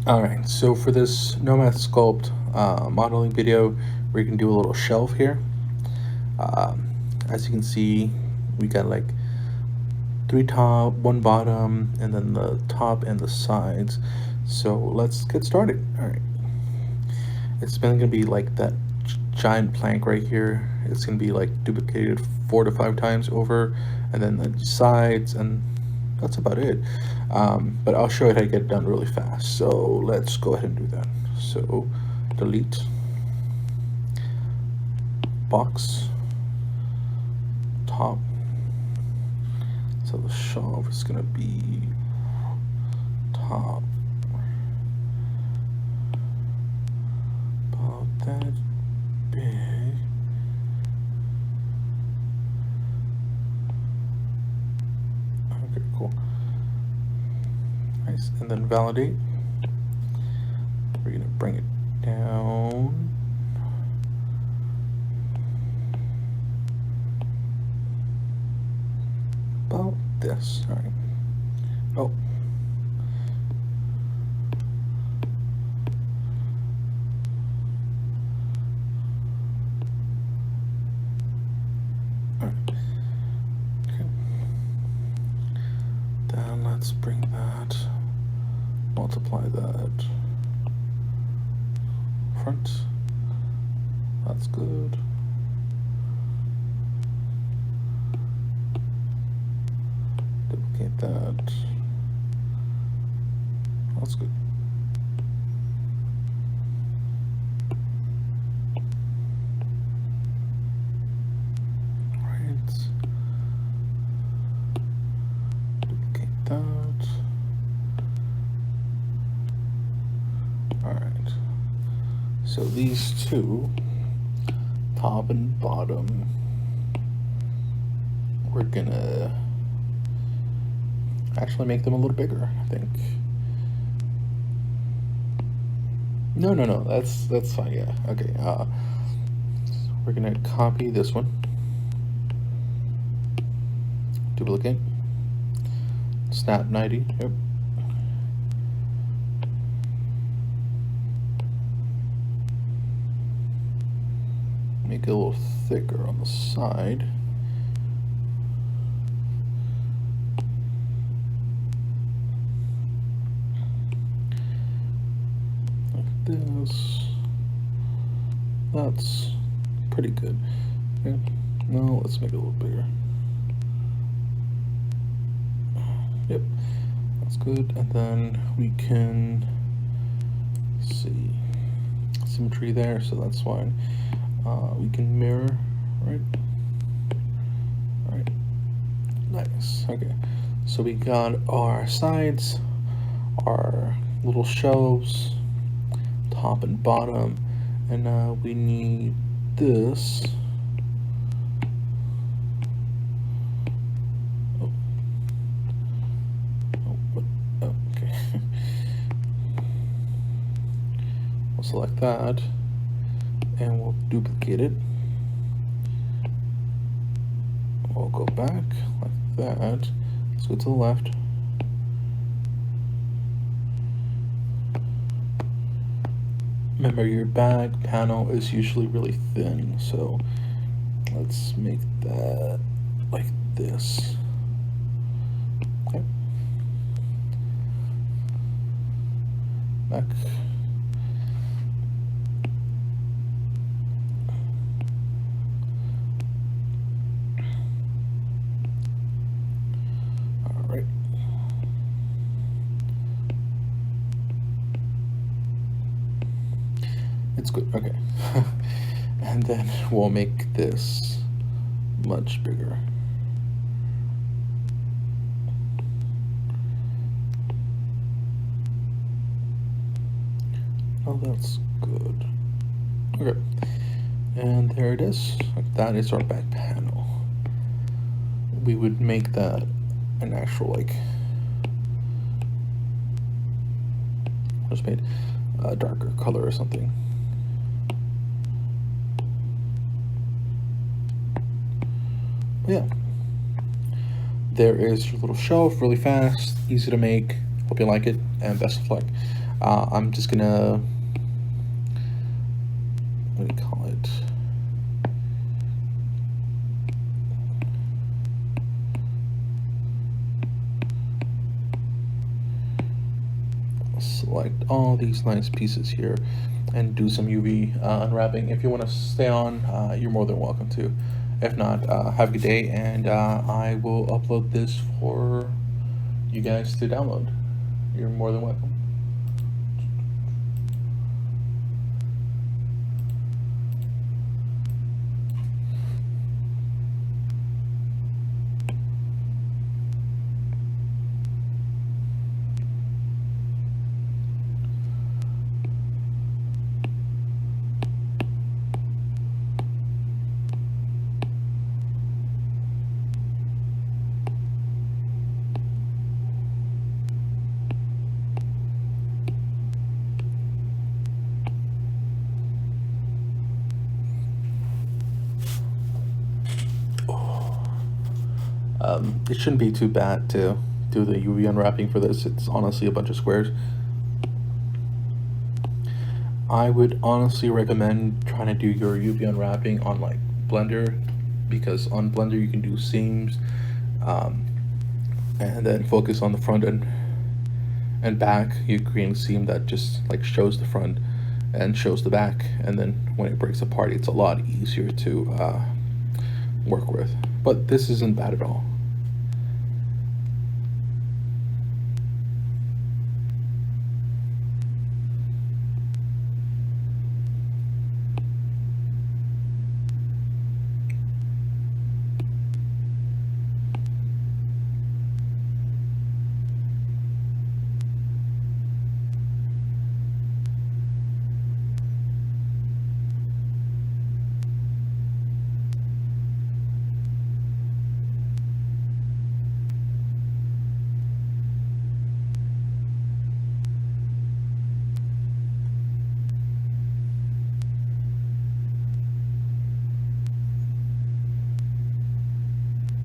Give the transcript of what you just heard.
Alright, so for this Nomad Sculpt modeling video, we're gonna do a little shelf here. As you can see, we got like 3 top, 1 bottom, and then the top and the sides. So let's get started. Alright, it's been gonna be like that giant plank right here. It's gonna be like duplicated 4 to 5 times over, and then the sides, and that's about it. But I'll show you how to get it done really fast. So let's go ahead and do that. So delete, box, top. So the shelf is gonna be top, about that big. Okay, cool. Nice, and then validate. We're gonna bring it down. About this, all right. Oh. All right. Okay. Then let's bring that, multiply that front. That's good. Duplicate that. That's good. Right. Duplicate that. All right. So these two, top and bottom, we're gonna actually make them a little bigger, I think. No, that's fine, yeah. Okay, so we're gonna copy this one, duplicate, snap 90, yep. Make it a little thicker on the side. This, that's pretty good. Okay. Now let's make it a little bigger. Yep, that's good. And then we can see symmetry there, so that's fine. We can mirror, right? All right, nice. Okay, so we got our sides, our little shelves, top and bottom, and now we need this. Okay. We'll select that, and we'll duplicate it. We'll go back like that. Let's go to the left. Remember, your back panel is usually really thin, so let's make that like this. Okay. Back. All right. It's good, okay. And then we'll make this much bigger. Oh, that's good. Okay, and there it is. That is our back panel. We would make that an actual, like, just made a darker color or something. Yeah, there is your little shelf, really fast, easy to make. Hope you like it, and best of luck. I'm just gonna, what do you call it? Select all these nice pieces here and do some UV unwrapping. If you want to stay on, you're more than welcome to. If not, have a good day, and I will upload this for you guys to download. You're more than welcome. It shouldn't be too bad to do the UV unwrapping for this. It's honestly a bunch of squares. I would honestly recommend trying to do your UV unwrapping on like Blender, because on Blender you can do seams, and then focus on the front and back. You create a seam that just like shows the front and shows the back, and then when it breaks apart, it's a lot easier to work with. But this isn't bad at all.